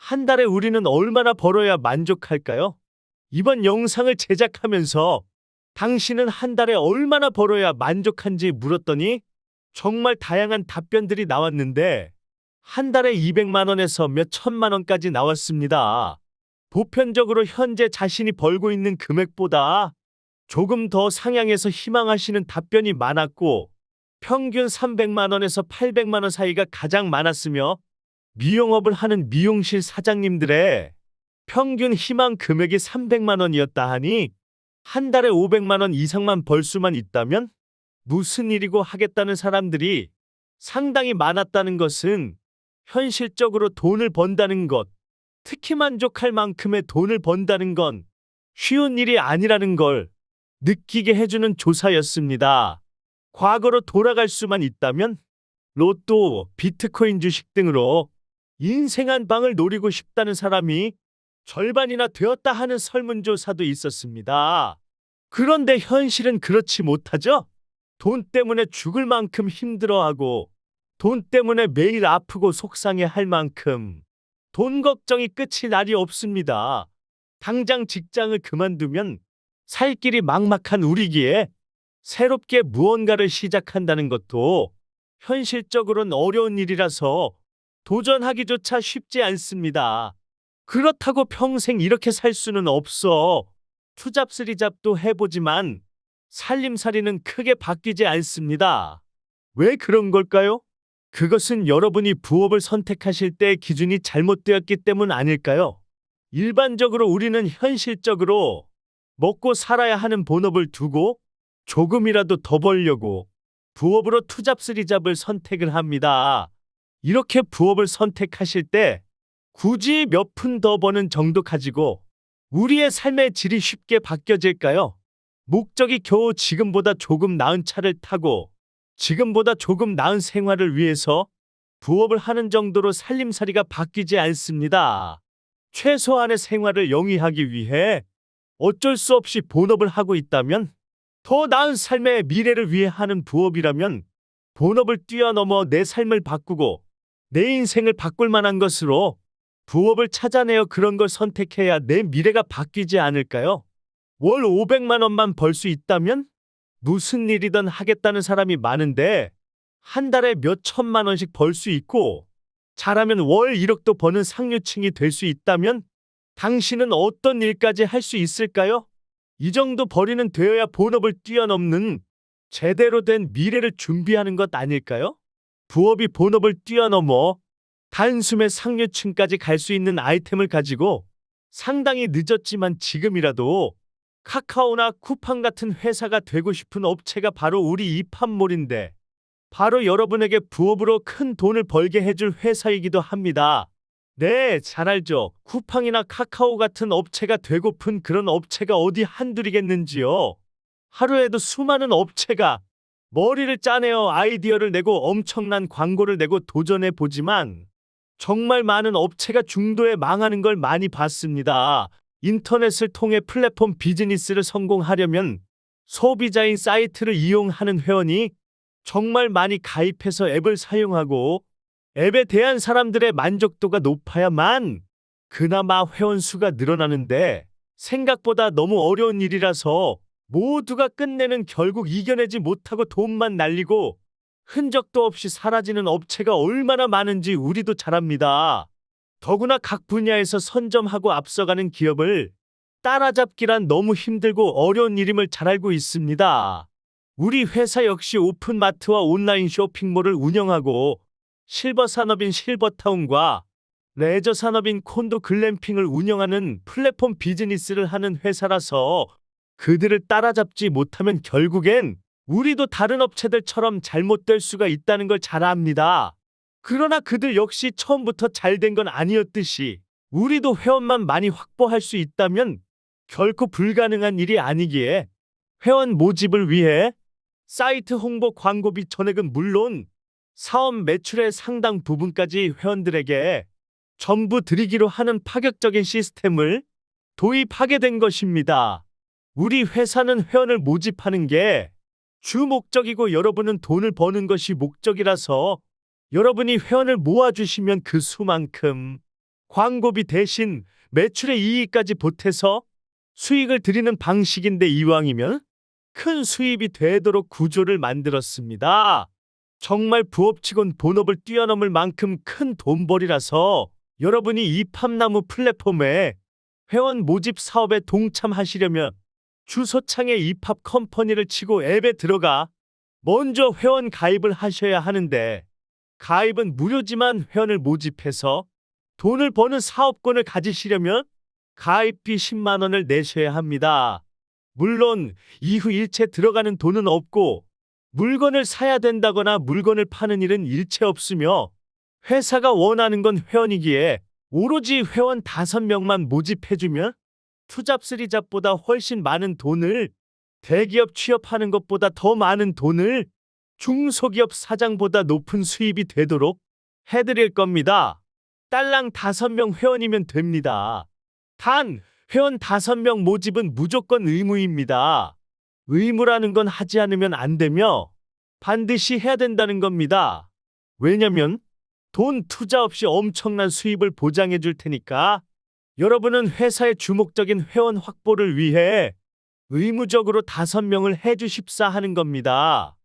한 달에 우리는 얼마나 벌어야 만족할까요? 이번 영상을 제작하면서 당신은 한 달에 얼마나 벌어야 만족한지 물었더니 정말 다양한 답변들이 나왔는데 한 달에 200만 원에서 몇 천만 원까지 나왔습니다. 보편적으로 현재 자신이 벌고 있는 금액보다 조금 더 상향해서 희망하시는 답변이 많았고 평균 300만 원에서 800만 원 사이가 가장 많았으며 미용업을 하는 미용실 사장님들의 평균 희망 금액이 300만 원이었다 하니 한 달에 500만 원 이상만 벌 수만 있다면 무슨 일이고 하겠다는 사람들이 상당히 많았다는 것은 현실적으로 돈을 번다는 것, 특히 만족할 만큼의 돈을 번다는 건 쉬운 일이 아니라는 걸 느끼게 해주는 조사였습니다. 과거로 돌아갈 수만 있다면 로또, 비트코인 주식 등으로 인생 한 방을 노리고 싶다는 사람이 절반이나 되었다 하는 설문조사도 있었습니다. 그런데 현실은 그렇지 못하죠? 돈 때문에 죽을 만큼 힘들어하고 돈 때문에 매일 아프고 속상해할 만큼 돈 걱정이 끝이 날이 없습니다. 당장 직장을 그만두면 살 길이 막막한 우리기에 새롭게 무언가를 시작한다는 것도 현실적으로는 어려운 일이라서 도전하기조차 쉽지 않습니다. 그렇다고 평생 이렇게 살 수는 없어. 투잡스리잡도 해보지만 살림살이는 크게 바뀌지 않습니다. 왜 그런 걸까요? 그것은 여러분이 부업을 선택하실 때 기준이 잘못되었기 때문 아닐까요? 일반적으로 우리는 현실적으로 먹고 살아야 하는 본업을 두고 조금이라도 더 벌려고 부업으로 투잡스리잡을 선택을 합니다. 이렇게 부업을 선택하실 때 굳이 몇 푼 더 버는 정도 가지고 우리의 삶의 질이 쉽게 바뀌어질까요? 목적이 겨우 지금보다 조금 나은 차를 타고 지금보다 조금 나은 생활을 위해서 부업을 하는 정도로 살림살이가 바뀌지 않습니다. 최소한의 생활을 영위하기 위해 어쩔 수 없이 본업을 하고 있다면 더 나은 삶의 미래를 위해 하는 부업이라면 본업을 뛰어넘어 내 삶을 바꾸고 내 인생을 바꿀 만한 것으로 부업을 찾아내어 그런 걸 선택해야 내 미래가 바뀌지 않을까요? 월 500만 원만 벌 수 있다면 무슨 일이든 하겠다는 사람이 많은데 한 달에 몇 천만 원씩 벌 수 있고 잘하면 월 1억도 버는 상류층이 될 수 있다면 당신은 어떤 일까지 할 수 있을까요? 이 정도 벌이는 되어야 본업을 뛰어넘는 제대로 된 미래를 준비하는 것 아닐까요? 부업이 본업을 뛰어넘어 단숨에 상류층까지 갈 수 있는 아이템을 가지고 상당히 늦었지만 지금이라도 카카오나 쿠팡 같은 회사가 되고 싶은 업체가 바로 우리 이팝몰인데 바로 여러분에게 부업으로 큰 돈을 벌게 해줄 회사이기도 합니다. 네, 잘 알죠. 쿠팡이나 카카오 같은 업체가 되고픈 그런 업체가 어디 한둘이겠는지요. 하루에도 수많은 업체가 머리를 짜내어 아이디어를 내고 엄청난 광고를 내고 도전해 보지만 정말 많은 업체가 중도에 망하는 걸 많이 봤습니다. 인터넷을 통해 플랫폼 비즈니스를 성공하려면 소비자인 사이트를 이용하는 회원이 정말 많이 가입해서 앱을 사용하고 앱에 대한 사람들의 만족도가 높아야만 그나마 회원 수가 늘어나는데 생각보다 너무 어려운 일이라서 모두가 끝내는 결국 이겨내지 못하고 돈만 날리고 흔적도 없이 사라지는 업체가 얼마나 많은지 우리도 잘 압니다. 더구나 각 분야에서 선점하고 앞서가는 기업을 따라잡기란 너무 힘들고 어려운 일임을 잘 알고 있습니다. 우리 회사 역시 오픈마트와 온라인 쇼핑몰을 운영하고 실버 산업인 실버타운과 레저 산업인 콘도 글램핑을 운영하는 플랫폼 비즈니스를 하는 회사라서 그들을 따라잡지 못하면 결국엔 우리도 다른 업체들처럼 잘못될 수가 있다는 걸 잘 압니다. 그러나 그들 역시 처음부터 잘 된 건 아니었듯이 우리도 회원만 많이 확보할 수 있다면 결코 불가능한 일이 아니기에 회원 모집을 위해 사이트 홍보 광고비 전액은 물론 사업 매출의 상당 부분까지 회원들에게 전부 드리기로 하는 파격적인 시스템을 도입하게 된 것입니다. 우리 회사는 회원을 모집하는 게 주 목적이고 여러분은 돈을 버는 것이 목적이라서 여러분이 회원을 모아주시면 그 수만큼 광고비 대신 매출의 이익까지 보태서 수익을 드리는 방식인데 이왕이면 큰 수입이 되도록 구조를 만들었습니다. 정말 부업치곤 본업을 뛰어넘을 만큼 큰 돈벌이라서 여러분이 이 팝나무 플랫폼에 회원 모집 사업에 동참하시려면 주소창에 이팝 컴퍼니를 치고 앱에 들어가 먼저 회원 가입을 하셔야 하는데, 가입은 무료지만 회원을 모집해서 돈을 버는 사업권을 가지시려면 가입비 10만 원을 내셔야 합니다. 물론 이후 일체 들어가는 돈은 없고 물건을 사야 된다거나 물건을 파는 일은 일체 없으며, 회사가 원하는 건 회원이기에 오로지 회원 5명만 모집해주면 투잡3잡보다 훨씬 많은 돈을, 대기업 취업하는 것보다 더 많은 돈을, 중소기업 사장보다 높은 수입이 되도록 해드릴 겁니다. 딸랑 5명 회원이면 됩니다. 단, 회원 5명 모집은 무조건 의무입니다. 의무라는 건 하지 않으면 안 되며 반드시 해야 된다는 겁니다. 왜냐면 돈 투자 없이 엄청난 수입을 보장해 줄 테니까 여러분은 회사의 주목적인 회원 확보를 위해 의무적으로 5명을 해주십사 하는 겁니다.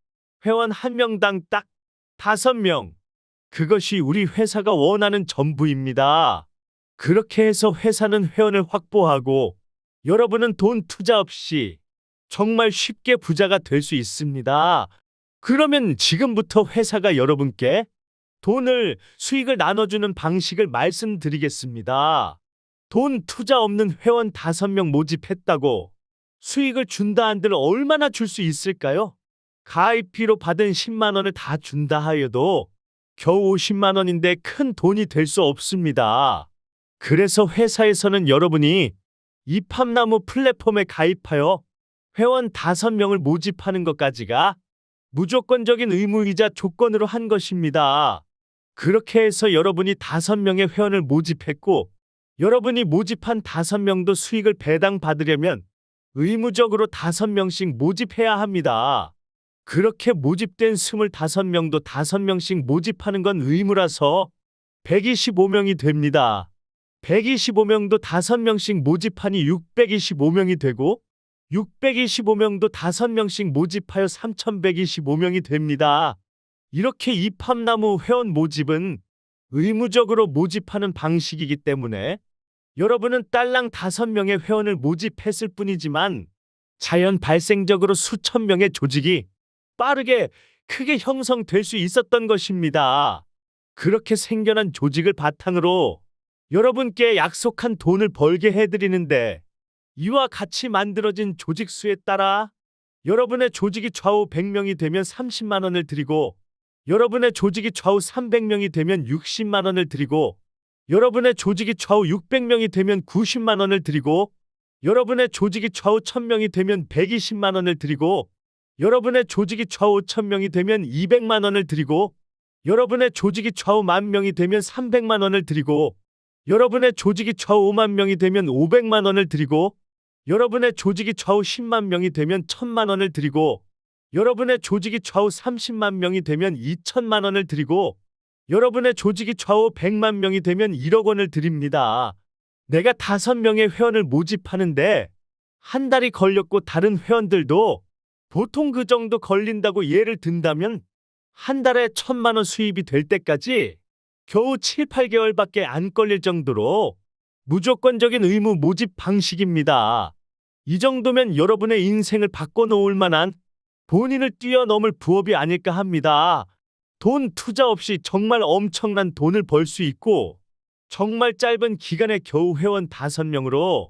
회원 1명당 딱 5명. 그것이 우리 회사가 원하는 전부입니다. 그렇게 해서 회사는 회원을 확보하고 여러분은 돈 투자 없이 정말 쉽게 부자가 될 수 있습니다. 그러면 지금부터 회사가 여러분께 수익을 나눠주는 방식을 말씀드리겠습니다. 돈 투자 없는 회원 5명 모집했다고 수익을 준다 한들 얼마나 줄 수 있을까요? 가입비로 받은 10만 원을 다 준다 하여도 겨우 50만 원인데 큰 돈이 될 수 없습니다. 그래서 회사에서는 여러분이 이 팝나무 플랫폼에 가입하여 회원 5명을 모집하는 것까지가 무조건적인 의무이자 조건으로 한 것입니다. 그렇게 해서 여러분이 5명의 회원을 모집했고, 여러분이 모집한 5명도 수익을 배당 받으려면 의무적으로 5명씩 모집해야 합니다. 그렇게 모집된 25명도 5명씩 모집하는 건 의무라서 125명이 됩니다. 125명도 5명씩 모집하니 625명이 되고, 625명도 5명씩 모집하여 3125명이 됩니다. 이렇게 이 팝나무 회원 모집은 의무적으로 모집하는 방식이기 때문에 여러분은 딸랑 5명의 회원을 모집했을 뿐이지만 자연 발생적으로 수천 명의 조직이 빠르게 크게 형성될 수 있었던 것입니다. 그렇게 생겨난 조직을 바탕으로 여러분께 약속한 돈을 벌게 해드리는데, 이와 같이 만들어진 조직 수에 따라 여러분의 조직이 좌우 100명이 되면 30만 원을 드리고, 여러분의 조직이 좌우 300명이 되면 60만 원을 드리고, 여러분의 조직이 좌우 600명이 되면 90만 원을 드리고, 여러분의 조직이 좌우 1000명이 되면 120만 원을 드리고, 여러분의 조직이 좌우 5000명이 되면 200만 원을 드리고, 여러분의 조직이 좌우 10,000명이 되면 300만 원을 드리고, 여러분의 조직이 좌우 5만 명이 되면 500만 원을 드리고, 여러분의 조직이 좌우 10만 명이 되면 1000만 원을 드리고, 여러분의 조직이 좌우 30만 명이 되면 2천만 원을 드리고, 여러분의 조직이 좌우 100만 명이 되면 1억 원을 드립니다. 내가 5명의 회원을 모집하는데 한 달이 걸렸고 다른 회원들도 보통 그 정도 걸린다고 예를 든다면 한 달에 1,000만 원 수입이 될 때까지 겨우 7, 8개월밖에 안 걸릴 정도로 무조건적인 의무 모집 방식입니다. 이 정도면 여러분의 인생을 바꿔놓을 만한 본인을 뛰어넘을 부업이 아닐까 합니다. 돈 투자 없이 정말 엄청난 돈을 벌 수 있고, 정말 짧은 기간에 겨우 회원 5명으로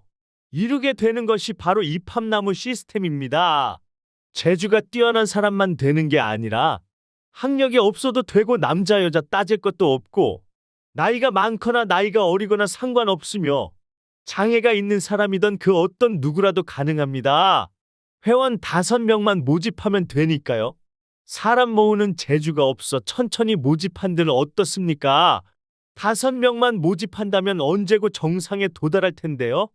이루게 되는 것이 바로 이 팝나무 시스템입니다. 재주가 뛰어난 사람만 되는 게 아니라 학력이 없어도 되고 남자 여자 따질 것도 없고 나이가 많거나 나이가 어리거나 상관없으며 장애가 있는 사람이든 그 어떤 누구라도 가능합니다. 회원 5명만 모집하면 되니까요. 사람 모으는 재주가 없어 천천히 모집한들 어떻습니까? 5명만 모집한다면 언제고 정상에 도달할 텐데요.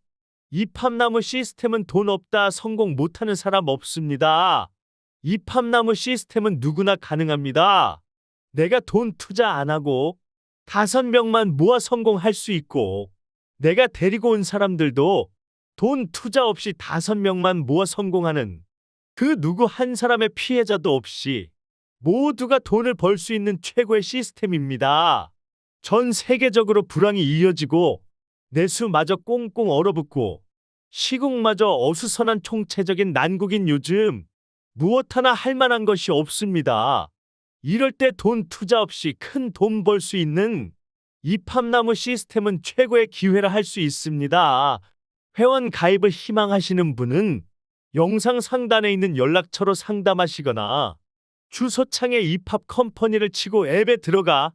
이 팝나무 시스템은 돈 없다 성공 못하는 사람 없습니다. 이 팝나무 시스템은 누구나 가능합니다. 내가 돈 투자 안 하고 5명만 모아 성공할 수 있고 내가 데리고 온 사람들도 돈 투자 없이 5명만 모아 성공하는 그 누구 한 사람의 피해자도 없이 모두가 돈을 벌 수 있는 최고의 시스템입니다. 전 세계적으로 불황이 이어지고 내수마저 꽁꽁 얼어붙고 시국마저 어수선한 총체적인 난국인 요즘 무엇 하나 할 만한 것이 없습니다. 이럴 때 돈 투자 없이 큰 돈 벌 수 있는 이팝나무 시스템은 최고의 기회라 할 수 있습니다. 회원 가입을 희망하시는 분은 영상 상단에 있는 연락처로 상담하시거나 주소창에 이팝 컴퍼니를 치고 앱에 들어가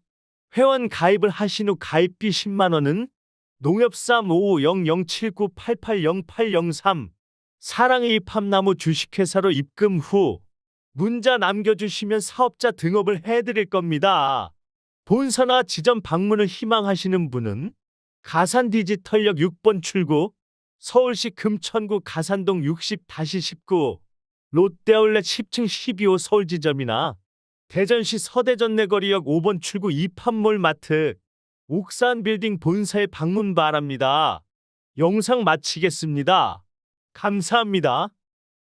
회원 가입을 하신 후 가입비 10만 원은 농협 350079880803 사랑의 이팝나무 주식회사로 입금 후 문자 남겨주시면 사업자 등업을 해드릴 겁니다. 본사나 지점 방문을 희망하시는 분은 가산 디지털역 6번 출구 서울시 금천구 가산동 60-19 롯데아울렛 10층 12호 서울지점이나 대전시 서대전 내거리역 5번 출구 이팝몰 마트 옥산 빌딩 본사에 방문 바랍니다. 영상 마치겠습니다. 감사합니다.